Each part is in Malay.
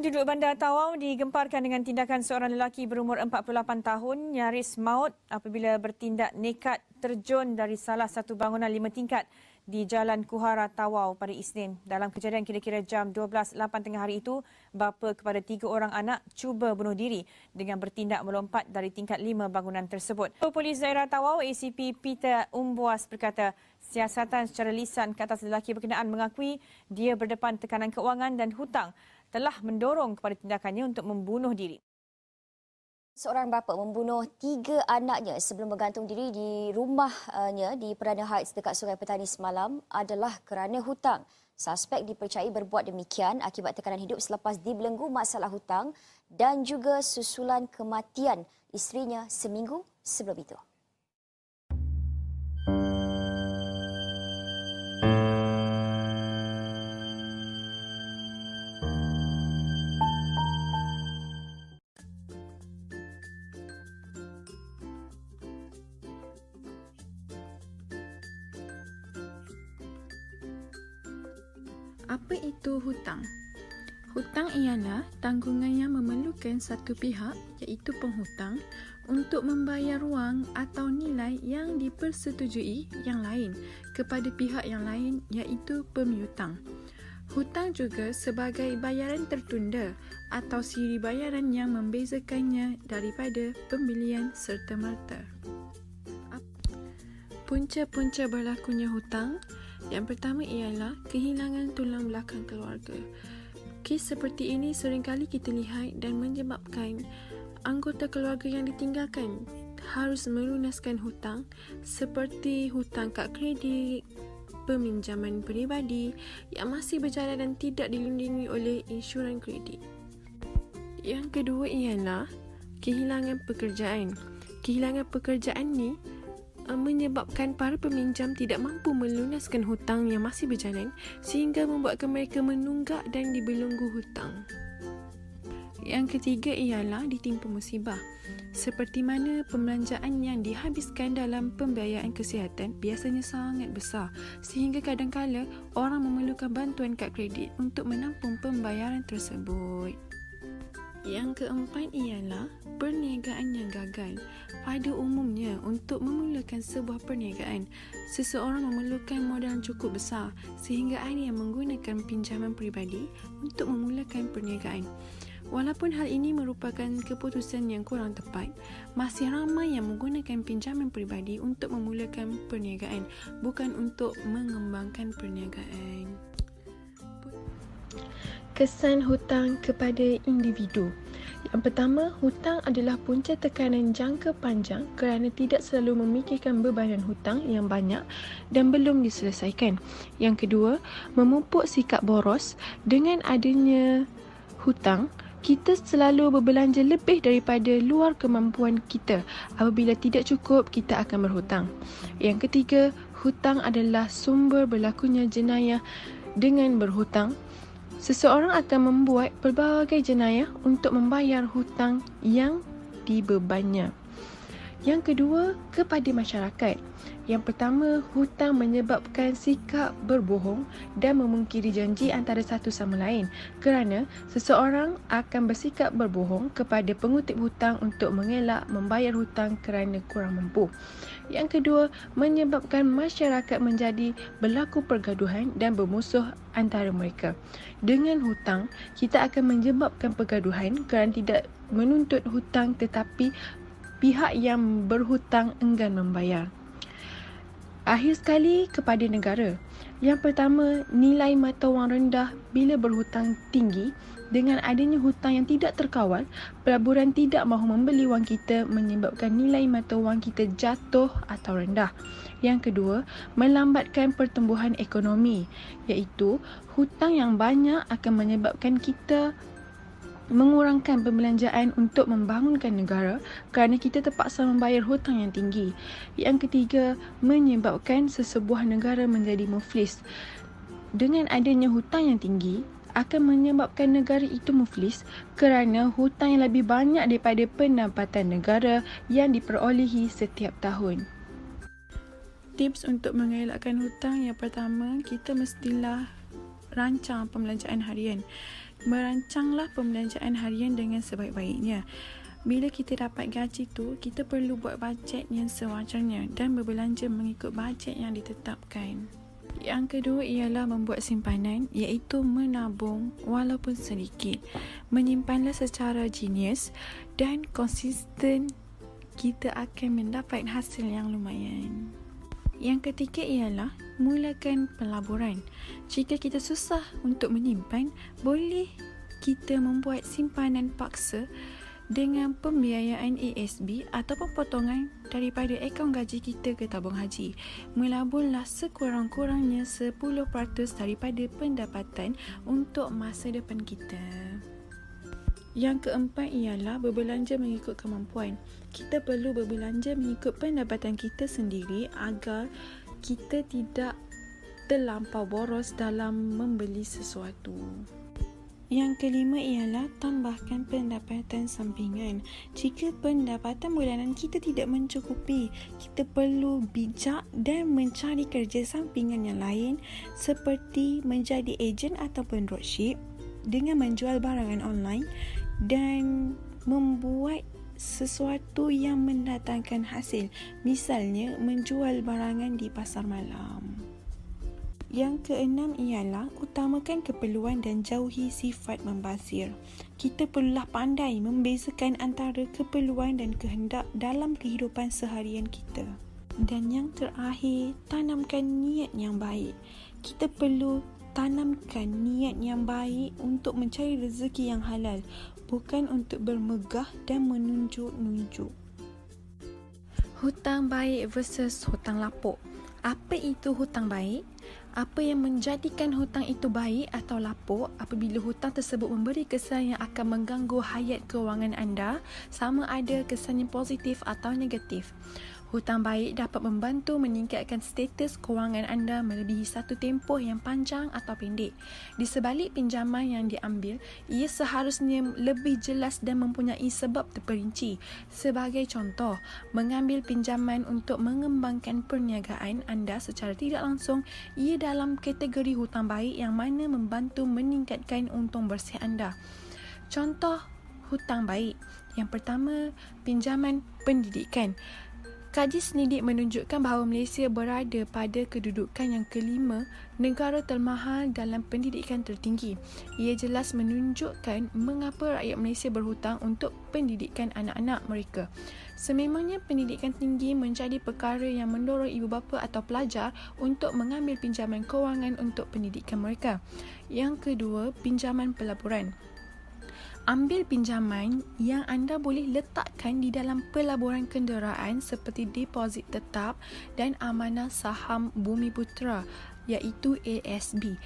Penduduk bandar Tawau digemparkan dengan tindakan seorang lelaki berumur 48 tahun nyaris maut apabila bertindak nekat terjun dari salah satu bangunan 5 tingkat di Jalan Kuhara Tawau pada Isnin. Dalam kejadian kira-kira jam 12.08 tengah hari itu, bapa kepada 3 orang anak cuba bunuh diri dengan bertindak melompat dari tingkat 5 bangunan tersebut. Polis Daerah Tawau ACP Peter Umbuas berkata, siasatan secara lisan ke atas lelaki berkenaan mengakui dia berdepan tekanan keuangan dan hutang telah mendorong kepada tindakannya untuk membunuh diri. Seorang bapa membunuh 3 anaknya sebelum bergantung diri di rumahnya di Perdana Heights dekat Sungai Petani semalam adalah kerana hutang. Suspek dipercayai berbuat demikian akibat tekanan hidup selepas dibelenggu masalah hutang dan juga susulan kematian isterinya seminggu sebelum itu. Apa itu hutang? Hutang ialah tanggungan yang memerlukan satu pihak, iaitu penghutang, untuk membayar wang atau nilai yang dipersetujui yang lain kepada pihak yang lain, iaitu pemiutang. Hutang juga sebagai bayaran tertunda atau siri bayaran yang membezakannya daripada pembelian serta-merta. Punca-punca berlakunya hutang. Yang pertama ialah kehilangan tulang belakang keluarga. Kes seperti ini seringkali kita lihat dan menyebabkan anggota keluarga yang ditinggalkan harus melunaskan hutang seperti hutang kad kredit, peminjaman peribadi yang masih berjalan dan tidak dilindungi oleh insurans kredit. Yang kedua ialah kehilangan pekerjaan. Kehilangan pekerjaan ni menyebabkan para peminjam tidak mampu melunaskan hutang yang masih berjalan sehingga membuatkan mereka menunggak dan dibelenggu hutang. Yang ketiga ialah ditimpa musibah. Seperti mana pembelanjaan yang dihabiskan dalam pembiayaan kesihatan biasanya sangat besar sehingga kadang-kala orang memerlukan bantuan kad kredit untuk menampung pembayaran tersebut. Yang keempat ialah perniagaan yang gagal. Pada umumnya, untuk memulakan sebuah perniagaan, seseorang memerlukan modal yang cukup besar sehingga ada yang menggunakan pinjaman peribadi untuk memulakan perniagaan. Walaupun hal ini merupakan keputusan yang kurang tepat, masih ramai yang menggunakan pinjaman peribadi untuk memulakan perniagaan, bukan untuk mengembangkan perniagaan. Kesan hutang kepada individu. Yang pertama, hutang adalah punca tekanan jangka panjang kerana tidak selalu memikirkan bebanan hutang yang banyak dan belum diselesaikan. Yang kedua, memupuk sikap boros. Dengan adanya hutang, kita selalu berbelanja lebih daripada luar kemampuan kita. Apabila tidak cukup, kita akan berhutang. Yang ketiga, hutang adalah sumber berlakunya jenayah. Dengan berhutang, seseorang akan membuat pelbagai jenayah untuk membayar hutang yang dibebannya. Yang kedua, kepada masyarakat. Yang pertama, hutang menyebabkan sikap berbohong dan memungkiri janji antara satu sama lain kerana seseorang akan bersikap berbohong kepada pengutip hutang untuk mengelak membayar hutang kerana kurang mampu. Yang kedua, menyebabkan masyarakat menjadi berlaku pergaduhan dan bermusuh antara mereka. Dengan hutang, kita akan menyebabkan pergaduhan kerana tidak menuntut hutang tetapi pihak yang berhutang enggan membayar. Akhir sekali, kepada negara. Yang pertama, nilai mata wang rendah bila berhutang tinggi. Dengan adanya hutang yang tidak terkawal, pelaburan tidak mahu membeli wang kita menyebabkan nilai mata wang kita jatuh atau rendah. Yang kedua, melambatkan pertumbuhan ekonomi, iaitu hutang yang banyak akan menyebabkan kita mengurangkan pembelanjaan untuk membangunkan negara kerana kita terpaksa membayar hutang yang tinggi. Yang ketiga, menyebabkan sesebuah negara menjadi muflis. Dengan adanya hutang yang tinggi, akan menyebabkan negara itu muflis kerana hutang yang lebih banyak daripada pendapatan negara yang diperolehi setiap tahun. Tips untuk mengelakkan hutang yang pertama, kita mestilah rancang pembelanjaan harian. Merancanglah pembelanjaan harian dengan sebaik-baiknya. Bila kita dapat gaji tu, kita perlu buat bajet yang sewajarnya dan berbelanja mengikut bajet yang ditetapkan. Yang kedua ialah membuat simpanan, iaitu menabung walaupun sedikit. Menyimpanlah secara jenius dan konsisten, kita akan mendapat hasil yang lumayan. Yang ketiga ialah mulakan pelaburan. Jika kita susah untuk menyimpan, boleh kita membuat simpanan paksa dengan pembiayaan ASB ataupun potongan daripada akaun gaji kita ke tabung haji. Melaburlah sekurang-kurangnya 10% daripada pendapatan untuk masa depan kita. Yang keempat ialah berbelanja mengikut kemampuan. Kita perlu berbelanja mengikut pendapatan kita sendiri agar kita tidak terlampau boros dalam membeli sesuatu. Yang kelima ialah tambahkan pendapatan sampingan. Jika pendapatan bulanan kita tidak mencukupi, kita perlu bijak dan mencari kerja sampingan yang lain seperti menjadi ejen ataupun dropship dengan menjual barangan online dan membuat sesuatu yang mendatangkan hasil. Misalnya menjual barangan di pasar malam. Yang keenam ialah utamakan keperluan dan jauhi sifat membazir. Kita perlulah pandai membezakan antara keperluan dan kehendak dalam kehidupan seharian kita. Dan yang terakhir, tanamkan niat yang baik. Kita perlu tanamkan niat yang baik untuk mencari rezeki yang halal, bukan untuk bermegah dan menunjuk-nunjuk. Hutang baik versus hutang lapuk. Apa itu hutang baik? Apa yang menjadikan hutang itu baik atau lapuk? Apabila hutang tersebut memberi kesan yang akan mengganggu hayat kewangan anda, sama ada kesan yang positif atau negatif. Hutang baik dapat membantu meningkatkan status kewangan anda melebihi satu tempoh yang panjang atau pendek. Di sebalik pinjaman yang diambil, ia seharusnya lebih jelas dan mempunyai sebab terperinci. Sebagai contoh, mengambil pinjaman untuk mengembangkan perniagaan anda secara tidak langsung, ia dalam kategori hutang baik yang mana membantu meningkatkan untung bersih anda. Contoh hutang baik. Yang pertama, pinjaman pendidikan. Kaji selidik menunjukkan bahawa Malaysia berada pada kedudukan yang kelima negara termahal dalam pendidikan tertinggi. Ia jelas menunjukkan mengapa rakyat Malaysia berhutang untuk pendidikan anak-anak mereka. Sememangnya pendidikan tinggi menjadi perkara yang mendorong ibu bapa atau pelajar untuk mengambil pinjaman kewangan untuk pendidikan mereka. Yang kedua, pinjaman pelaburan. Ambil pinjaman yang anda boleh letakkan di dalam pelaburan kenderaan seperti deposit tetap dan amanah saham Bumiputera, iaitu ASB.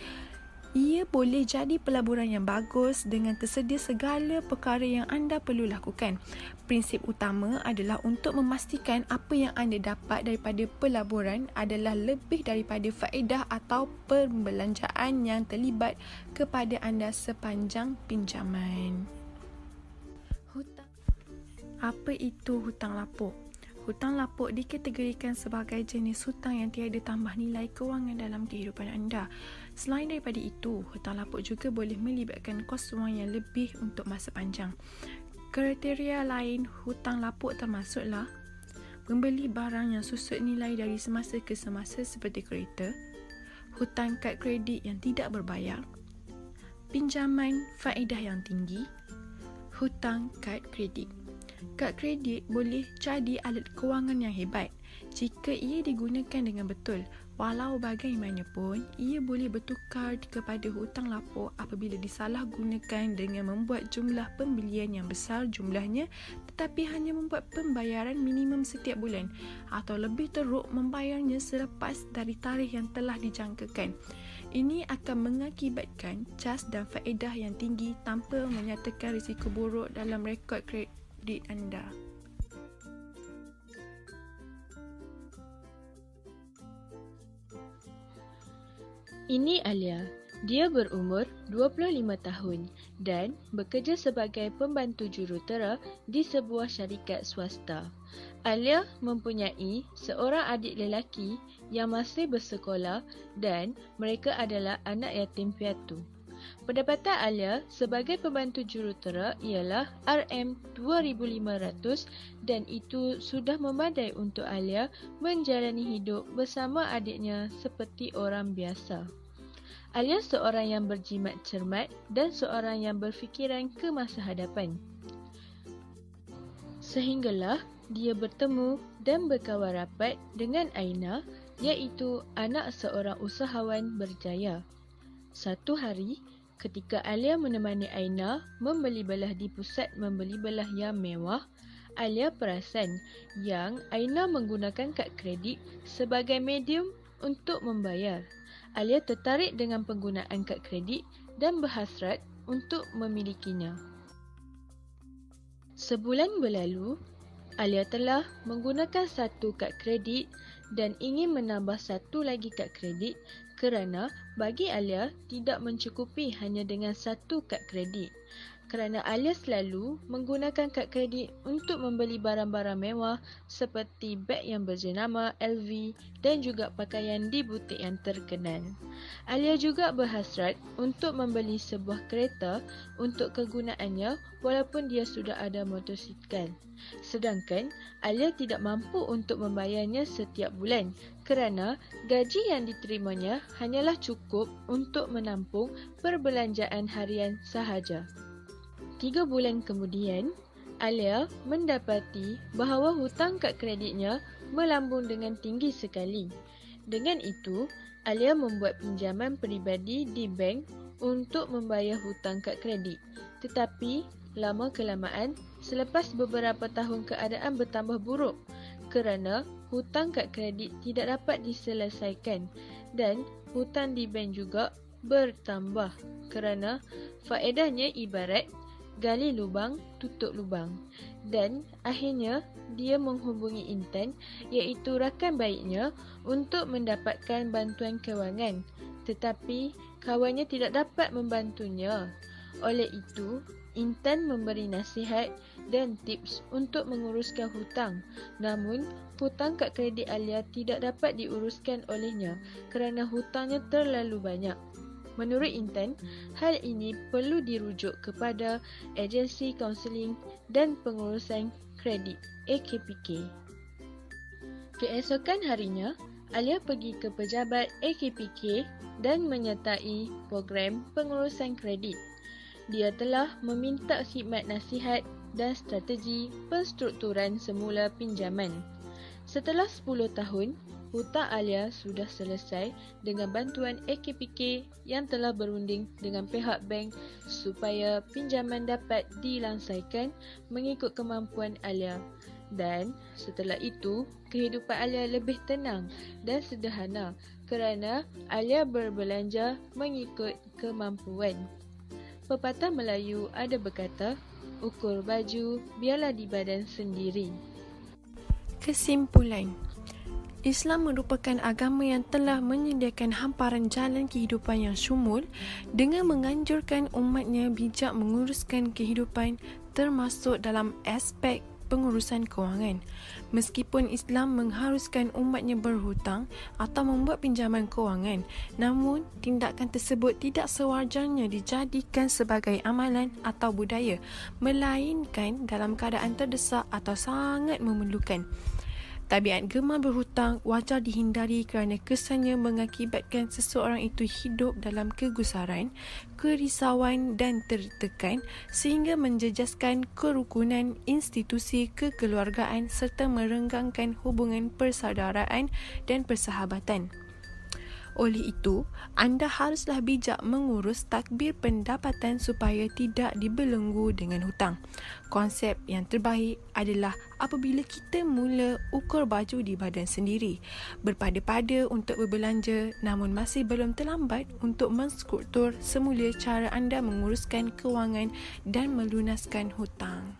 Ia boleh jadi pelaburan yang bagus dengan tersedia segala perkara yang anda perlu lakukan. Prinsip utama adalah untuk memastikan apa yang anda dapat daripada pelaburan adalah lebih daripada faedah atau pembelanjaan yang terlibat kepada anda sepanjang pinjaman. Apa itu hutang lapuk? Hutang lapuk dikategorikan sebagai jenis hutang yang tiada tambah nilai kewangan dalam kehidupan anda. Selain daripada itu, hutang lapuk juga boleh melibatkan kos wang yang lebih untuk masa panjang. Kriteria lain hutang lapuk termasuklah membeli barang yang susut nilai dari semasa ke semasa seperti kereta, hutang kad kredit yang tidak berbayar, pinjaman faedah yang tinggi, hutang kad kredit. Kad kredit boleh jadi alat kewangan yang hebat jika ia digunakan dengan betul. Walau bagaimanapun, ia boleh bertukar kepada hutang lapuk apabila disalahgunakan dengan membuat jumlah pembelian yang besar jumlahnya tetapi hanya membuat pembayaran minimum setiap bulan atau lebih teruk membayarnya selepas dari tarikh yang telah dijangkakan. Ini akan mengakibatkan cas dan faedah yang tinggi tanpa menyatakan risiko buruk dalam rekod kredit anda. Ini Alia. Dia berumur 25 tahun dan bekerja sebagai pembantu jurutera di sebuah syarikat swasta. Alia mempunyai seorang adik lelaki yang masih bersekolah dan mereka adalah anak yatim piatu. Pendapatan Alia sebagai pembantu jurutera ialah RM2,500 dan itu sudah memadai untuk Alia menjalani hidup bersama adiknya seperti orang biasa. Alia seorang yang berjimat cermat dan seorang yang berfikiran ke masa hadapan. Sehinggalah dia bertemu dan berkawan rapat dengan Aina, iaitu anak seorang usahawan berjaya. Satu hari, ketika Alia menemani Aina membeli belah di pusat membeli belah yang mewah, Alia perasan yang Aina menggunakan kad kredit sebagai medium untuk membayar. Alia tertarik dengan penggunaan kad kredit dan berhasrat untuk memilikinya. Sebulan berlalu, Alia telah menggunakan satu kad kredit dan ingin menambah satu lagi kad kredit kerana bagi Alia tidak mencukupi hanya dengan satu kad kredit. Kerana Alia selalu menggunakan kad kredit untuk membeli barang-barang mewah seperti beg yang berjenama LV dan juga pakaian di butik yang terkenal. Alia juga berhasrat untuk membeli sebuah kereta untuk kegunaannya walaupun dia sudah ada motosikal. Sedangkan Alia tidak mampu untuk membayarnya setiap bulan kerana gaji yang diterimanya hanyalah cukup untuk menampung perbelanjaan harian sahaja. 3 bulan kemudian, Alia mendapati bahawa hutang kad kreditnya melambung dengan tinggi sekali. Dengan itu, Alia membuat pinjaman peribadi di bank untuk membayar hutang kad kredit. Tetapi, lama kelamaan, selepas beberapa tahun keadaan bertambah buruk kerana hutang kad kredit tidak dapat diselesaikan dan hutang di bank juga bertambah kerana faedahnya ibarat gali lubang, tutup lubang. Dan akhirnya dia menghubungi Intan, iaitu rakan baiknya, untuk mendapatkan bantuan kewangan. Tetapi kawannya tidak dapat membantunya. Oleh itu, Intan memberi nasihat dan tips untuk menguruskan hutang. Namun, hutang kad kredit Alia tidak dapat diuruskan olehnya kerana hutangnya terlalu banyak. Menurut Intan, hal ini perlu dirujuk kepada agensi kaunseling dan pengurusan kredit AKPK. Keesokan harinya, Alia pergi ke pejabat AKPK dan menyertai program pengurusan kredit. Dia telah meminta khidmat nasihat dan strategi penstrukturan semula pinjaman. Setelah 10 tahun, hutang Alia sudah selesai dengan bantuan AKPK yang telah berunding dengan pihak bank supaya pinjaman dapat dilangsaikan mengikut kemampuan Alia. Dan setelah itu, kehidupan Alia lebih tenang dan sederhana kerana Alia berbelanja mengikut kemampuan. Pepatah Melayu ada berkata, ukur baju biarlah di badan sendiri. Kesimpulan, Islam merupakan agama yang telah menyediakan hamparan jalan kehidupan yang syumul dengan menganjurkan umatnya bijak menguruskan kehidupan termasuk dalam aspek pengurusan kewangan. Meskipun Islam mengharuskan umatnya berhutang atau membuat pinjaman kewangan, namun tindakan tersebut tidak sewajarnya dijadikan sebagai amalan atau budaya, melainkan dalam keadaan terdesak atau sangat memerlukan. Tabiat gemar berhutang wajar dihindari kerana kesannya mengakibatkan seseorang itu hidup dalam kegusaran, kerisauan dan tertekan sehingga menjejaskan kerukunan institusi kekeluargaan serta merenggangkan hubungan persaudaraan dan persahabatan. Oleh itu, anda haruslah bijak mengurus takbir pendapatan supaya tidak dibelenggu dengan hutang. Konsep yang terbaik adalah apabila kita mula ukur baju di badan sendiri, berpada-pada untuk berbelanja namun masih belum terlambat untuk menstruktur semula cara anda menguruskan kewangan dan melunaskan hutang.